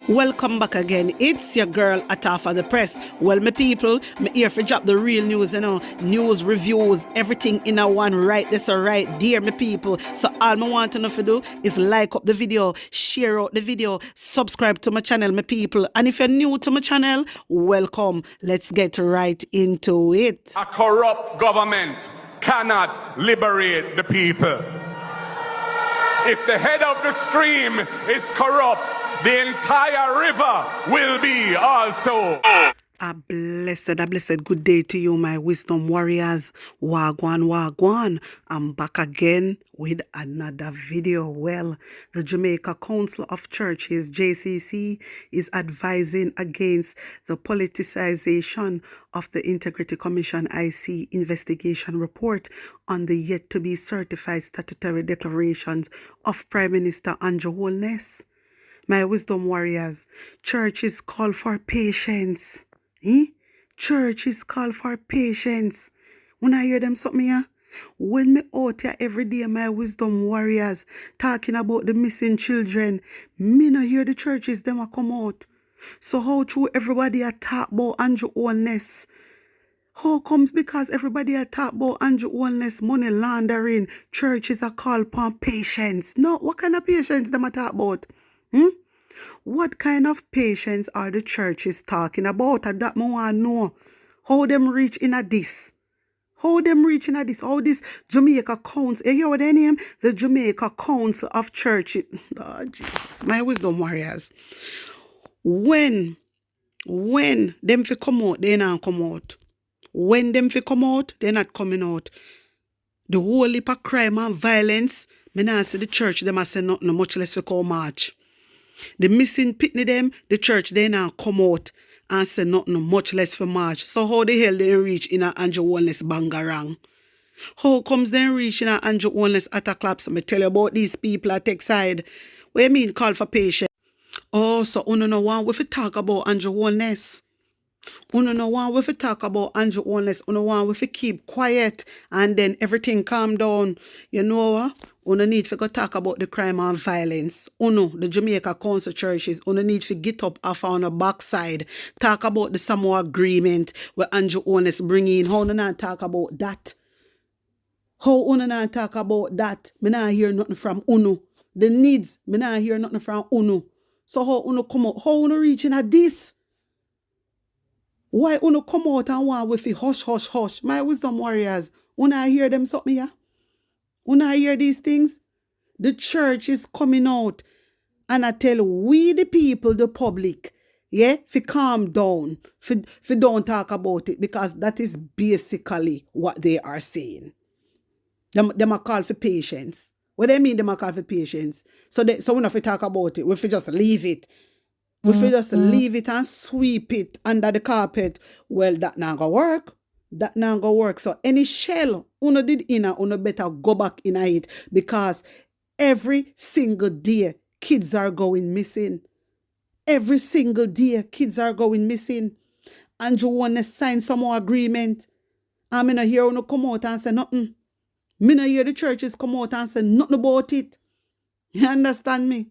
Welcome back again. It's your girl Atafa the Press. Well, my people, me here for drop the real news, news, reviews, everything in a one right this or right there, my people. So all me want to know to do is like up the video, share out the video, subscribe to my channel, my people. And if you're new to my channel, welcome. Let's get right into it. A corrupt government cannot liberate the people. If the head of the stream is corrupt, the entire river will be also. A blessed good day to you, my wisdom warriors. Wagwan, wagwan. I'm back again with another video. Well, the Jamaica Council of Churches, JCC, is advising against the politicization of the Integrity Commission IC investigation report on the yet-to-be certified statutory declarations of Prime Minister Andrew Holness. My wisdom warriors, churches call for patience. Churches call for patience. When I hear them something here, when me out here every day, my wisdom warriors, talking about the missing children, me no hear the churches them a come out. So how true everybody a talk about Andrew Holness? How comes because everybody a talk about Andrew Holness money laundering, churches a call upon patience? No, what kind of patience them a talk about? What kind of patience are the churches talking about? And that I want to know. How them reach in a this? How them reach in a this? How this Jamaica Council, you hear what they name? The Jamaica Council of Churches. Oh, Jesus, my wisdom warriors. When them fi come out, they not come out. When them fi come out, they not coming out. The whole heap of crime and violence, me not see the church, them a say nothing, much less we come march. The missing pitney them, the church, they now come out and say nothing, much less for march. So how the hell they reach in a Andrew Holness bangarang? How comes they reach in a Andrew Holness attack claps? I tell you about these people at tech side. What you mean call for patience? Oh, so uno no one if we talk about Andrew Holness. Uno no one if we talk about Andrew Holness. Uno one if we keep quiet and then everything calm down. You know what? Uno need to go talk about the crime and violence. Uno, the Jamaica Council Churches, uno need to get up off on the backside. Talk about the Samoa agreement where Andrew Holness bring in. How uno not talk about that? How uno not talk about that? Me not hear nothing from uno. The needs, me not hear nothing from uno. So how uno come out? How uno reaching at this? Why uno come out and want with a hush, hush, hush? My wisdom warriors, uno hear them something here? When I hear these things, the church is coming out and I tell we the people, the public, fi calm down, fi don't talk about it because that is basically what they are saying. Them are call for patience. What they mean them are call for patience? So we don't fi talk about it. We fi just leave it. We fi just leave it and sweep it under the carpet. Well, that not gonna work. That not gonna work. So any shell uno did inna, uno better go back in it because every single day kids are going missing. Every single day kids are going missing. And you want to sign some more agreement. And me no hear uno come out and say nothing. Me no hear the churches come out and say nothing about it. You understand me?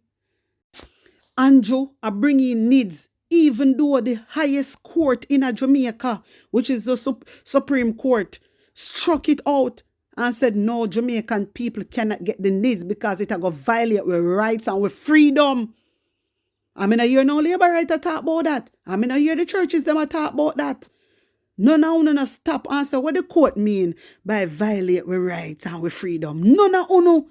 Andrew are bringing needs. Even though the highest court in Jamaica, which is the Supreme Court, struck it out and said, no, Jamaican people cannot get the needs because it will violate with rights and with freedom. I mean, I hear no labor right to talk about that. I mean, I hear the churches them talk about that. No stop and say what the court mean by violate with rights and with freedom. Uno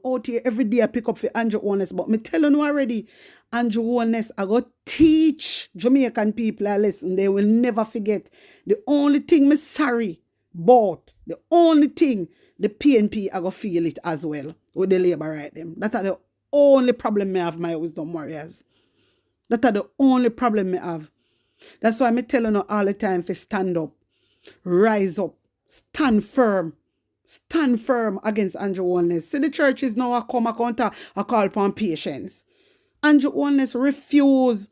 out here every day I pick up for Andrew Holness, but me tell you already, Andrew Holness, I go teach Jamaican people a lesson. They will never forget. The only thing me sorry about, the only thing, the PNP I go feel it as well with the labor right them. That are the only problem me have, my wisdom warriors. That are the only problem me have. That's why me telling you all the time to stand up, rise up, stand firm against Andrew Holness. See the churches now come a counter, a call upon patience. Andrew Holness refuse.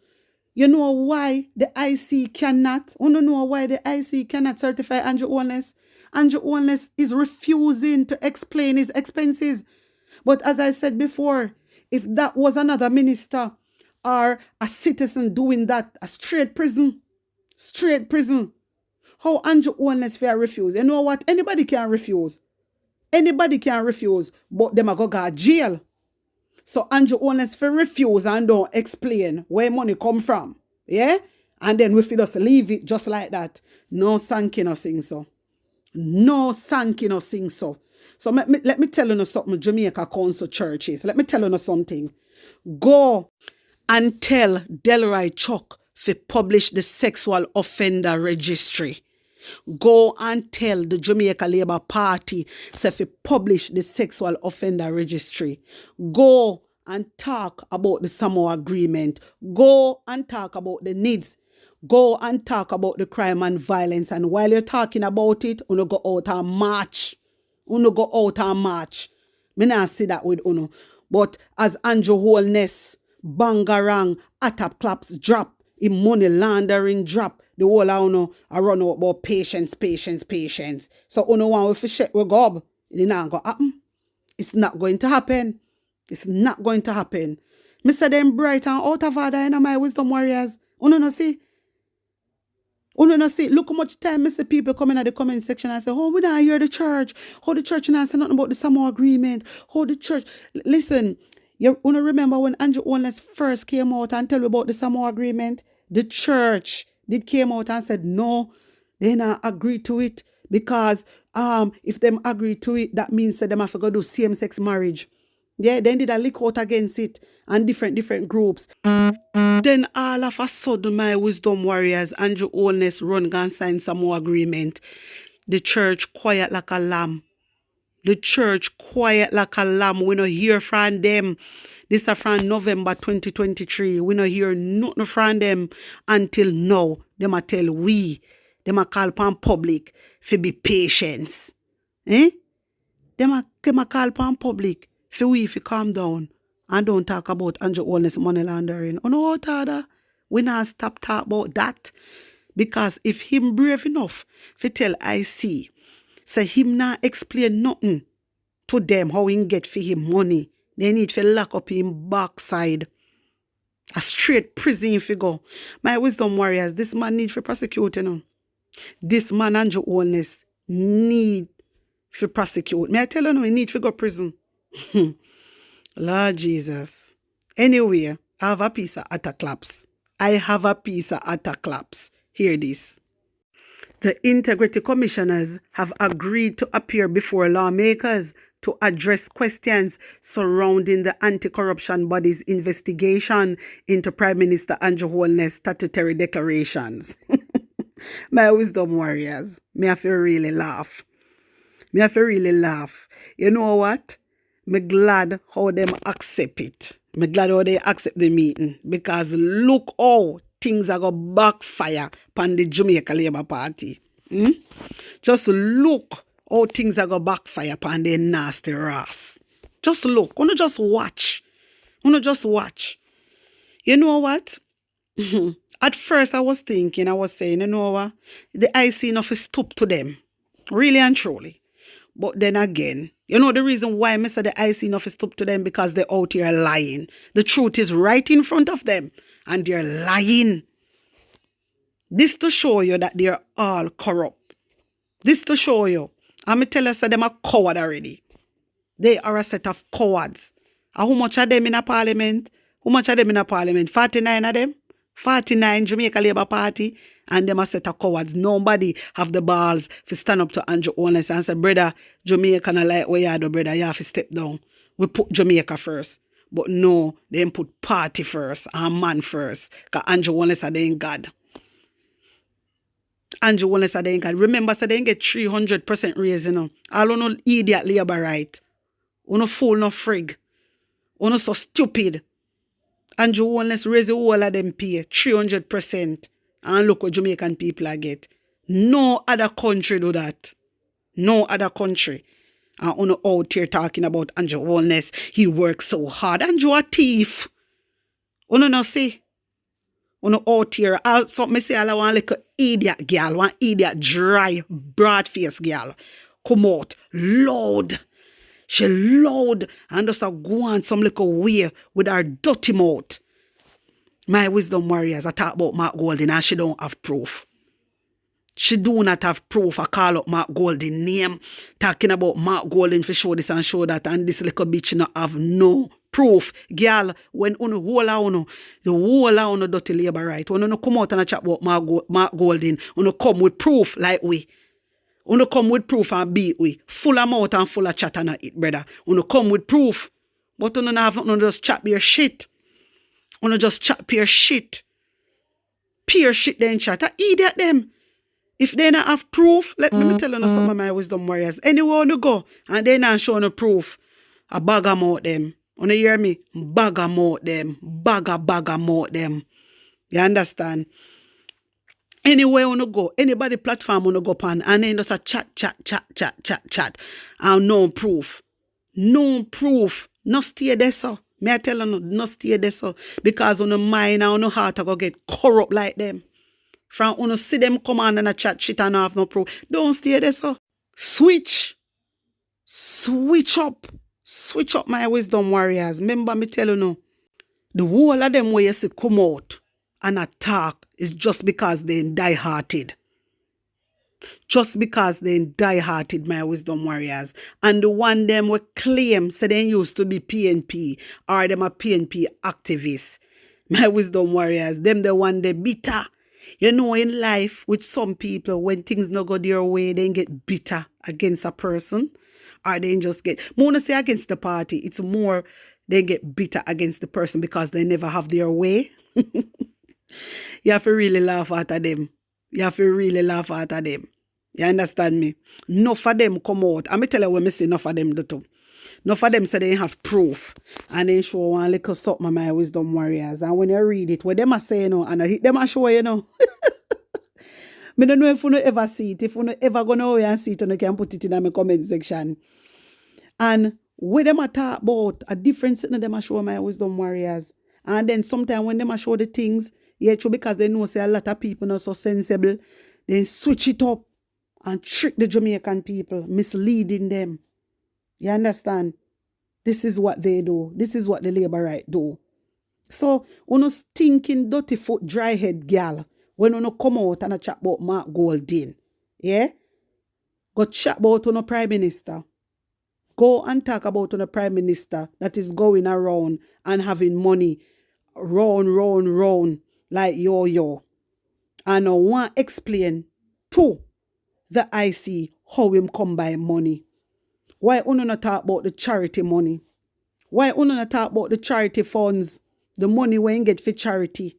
You know why the IC cannot? You know why the IC cannot certify Andrew Holness? Andrew Holness is refusing to explain his expenses. But as I said before, if that was another minister, are a citizen doing that, a straight prison. Straight prison. How Andrew Holness fair refuse? You know what? Anybody can refuse. Anybody can refuse, but them a go jail. So Andrew Holness fair refuse and don't explain where money come from. Yeah? And then we feel just leave it just like that. No Sankey no sing so. No Sankey no sing so. So let me tell you something, Jamaica Council churches. Let me tell you something. Go and tell Delroy Chuck to publish the sexual offender registry. Go and tell the Jamaica Labour Party to publish the sexual offender registry. Go and talk about the Samoa Agreement. Go and talk about the needs. Go and talk about the crime and violence. And while you're talking about it, you go out and march. You go out and march. Me not see that with uno. But as Andrew Holness, bangarang, atap claps drop, in money laundering drop, the whole of uno I run out about patience. So uno want to check with God. It not going to happen. It's not going to happen. It's not going to happen. Mr. Them bright and out of order in my wisdom warriors. Uno no see. Uno no see. Look how much time Mr. people come in at the comment section and say, oh, we don't hear the church. How the church not say nothing about the Samoa Agreement. How the church. Listen, you uno remember when Andrew Holness first came out and tell you about the Samoa Agreement? The church did came out and said, no, they not agree to it. Because if them agree to it, that means that them have to go do same-sex marriage. Yeah, then did a leak out against it and different groups. Then all of a sudden, my wisdom warriors, Andrew Holness run and sign some more agreement. The church quiet like a lamb. The church quiet like a lamb. We no hear from them. This is from November 2023. We no hear nothing from them until now. Them a tell we. Them a call upon public for be patience. Them a call upon public for we if you calm down and don't talk about Andrew Holness money laundering. Oh no, Tada, we not stop talk about that. Because if him brave enough to tell IC, say him not explain nothing to them how he get for him money, they need to lock up him backside. A straight prison if you go. My wisdom warriors, this man need for prosecute, you know. This man Andrew Holness need for prosecute. May I tell you, no, he need to go prison. Lord Jesus. Anyway, I have a piece of attack claps. I have a piece of attack claps. Hear this. The integrity commissioners have agreed to appear before lawmakers to address questions surrounding the anti-corruption body's investigation into Prime Minister Andrew Holness' statutory declarations. My wisdom warriors, me have to really laugh. You know what? Me glad how them accept it. Me glad how they accept the meeting. Because look how things are going to backfire upon the Jamaica Labour Party. Just look how things are going to backfire upon the nasty rass. Just look. Just watch. You know what? At first I was saying, you know what? The IC enough is stoop to them. Really and truly. But then again, you know the reason why I said the IC enough is stoop to them? Because they're out here lying. The truth is right in front of them. And they're lying. This to show you that they're all corrupt. This to show you. I'm going to tell you that them are coward already. They are a set of cowards. And how much of them in a parliament? 49 of them? 49 Jamaica Labour Party. And them a set of cowards. Nobody have the balls to stand up to Andrew Holness and say, brother, Jamaica not like where you do, brother. You have to step down. We put Jamaica first. But no, they put party first and man first. Because Andrew Holness are in God. Andrew Holness are in God. Remember, so they get 300% raise, you know. All of no idiot labor right. No fool, no frig. No so stupid. Andrew Holness raise the whole of them pay 300%. And look what Jamaican people are get. No other country do that. No other country. And on out here talking about Andrew Holness. He works so hard. Andrew a thief. No see. Out here. Something say I want like an idiot girl. One idiot dry broad face girl. Come out. Loud. She loud. And just go on some little way with her dirty mouth. My wisdom warriors, I talk about Mark Golding and she don't have proof. She do not have proof. I call up Mark Golding name, talking about Mark Golding for show this and show that, and this little bitch not have no proof. Girl, when the whole of uno dirty labor right, when uno come out and chat about Mark Golding, uno come with proof like we. Uno come with proof and beat we. Full of mouth and full of chat and it, brother. Uno come with proof. But uno have nothing, uno just chat your shit. Uno just chat pure shit. Pure shit then chat. I idiot them. If they not have proof, let me tell you some of my wisdom warriors. Anywhere you go and they not show no proof, I bag them out them. You hear me? Bag them out them. Bag them out them. You understand? Anywhere you go, anybody platform you go upon, and then just a chat. And no proof. No proof. No stay there, so. Me I tell you, no stay there, so. Because on the mind and on the heart I go get corrupt like them. From when you see them come on and a chat shit and have no proof, don't stay there, so. Switch up. Switch up, my wisdom warriors. Remember me tell you no. The whole of them where you see come out and attack is just because they die-hearted. Just because they die-hearted, my wisdom warriors. And the one them will claim say they used to be PNP or them a PNP activists. My wisdom warriors, them the one they bitter. You know, in life, with some people, when things not go their way, they get bitter against a person. Or they just get, I want to say against the party. It's more, they get bitter against the person because they never have their way. You have to really laugh at them. You have to really laugh at them. You understand me? Enough of them come out. I'm tell you when I say enough of them do too. Enough of them say they have proof. And they show one little something of my wisdom warriors. And when you read it, what them are saying, you know, and I hit them a show, you know. I don't know if you ever see it. If you ever go away and see it, you can put it in my comment section. And when them talk about a difference in them show my wisdom warriors. And then sometimes when them show the things, yeah, true, because they know say a lot of people not so sensible, then switch it up and trick the Jamaican people, misleading them. You understand? This is what they do. This is what the labor right do. So, when you stinking, dirty foot, dry head girl, when you come out and chat about Mark Golding, yeah? Go chat about the Prime Minister. Go and talk about the Prime Minister that is going around and having money round, like yo. And I want to explain to the IC how him come by money. Why you not talk about the charity money? Why you not talk about the charity funds? The money when you get for charity.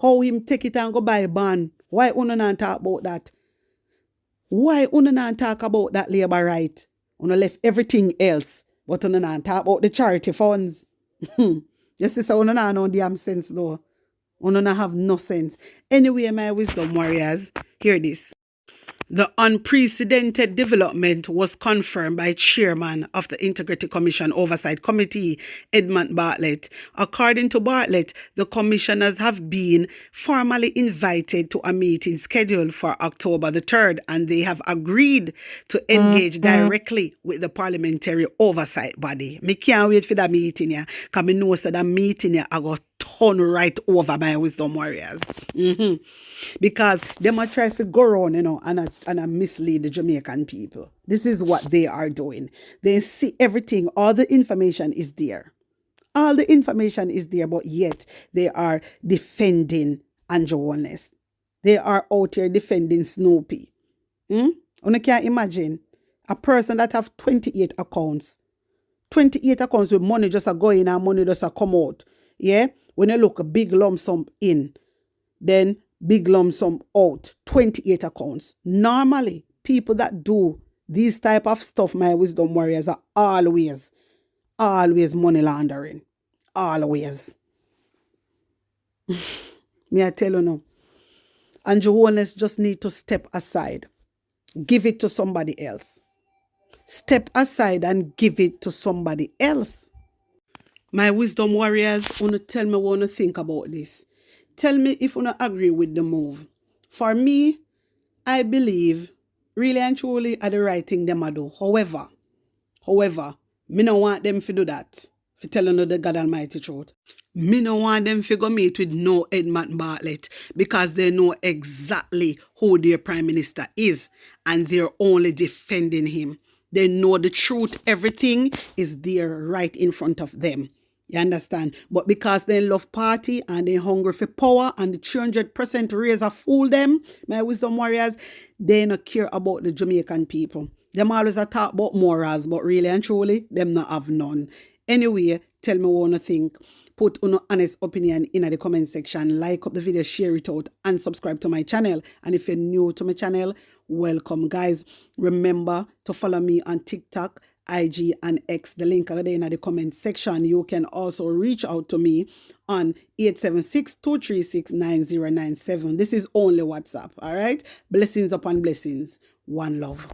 How him take it and go buy a band? Why you not talk about that? Why you not talk about that labor right? You left everything else, but you not talk about the charity funds. You see, so you not no damn sense though. You not have no sense. Anyway, my wisdom warriors, hear this. The unprecedented development was confirmed by Chairman of the Integrity Commission Oversight Committee, Edmund Bartlett. According to Bartlett, the commissioners have been formally invited to a meeting scheduled for October the 3rd, and they have agreed to engage directly with the parliamentary oversight body. Me can't wait for that meeting, yeah, because I know that meeting, yeah, I got turn right over my wisdom warriors. Because they might try to go around, you know, and mislead the Jamaican people. This is what they are doing. They see everything, all the information is there. All the information is there, but yet they are defending Andrew Holness. They are out here defending Snoopy. You can't imagine a person that have 28 accounts. 28 accounts with money just a go in and money just a come out. Yeah? When you look a big lump sum in, then big lump sum out. 28 accounts. Normally, people that do these type of stuff, my wisdom warriors, are always money laundering. Always. Me I tell you now. Andrew Holness just need to step aside. Give it to somebody else. Step aside and give it to somebody else. My wisdom warriors, wanna tell me what you think about this. Tell me if you agree with the move. For me, I believe really and truly are the right thing them do. However, me no want them to do that. For telling you the God Almighty truth. Me no want them figure meet with no Edmund Bartlett because they know exactly who their Prime Minister is and they're only defending him. They know the truth. Everything is there right in front of them. You understand? But because they love party and they hungry for power and the 300% raise a fool them, my wisdom warriors, they not care about the Jamaican people. Them always a talk about morals, but really and truly, them not have none. Anyway, tell me what you think. Put an honest opinion in the comment section. Like up the video, share it out, and subscribe to my channel. And if you're new to my channel, welcome, guys. Remember to follow me on TikTok, IG, and X. The link are there in the comment section. You can also reach out to me on 876-236-9097. This is only WhatsApp, all right? Blessings upon blessings. One love.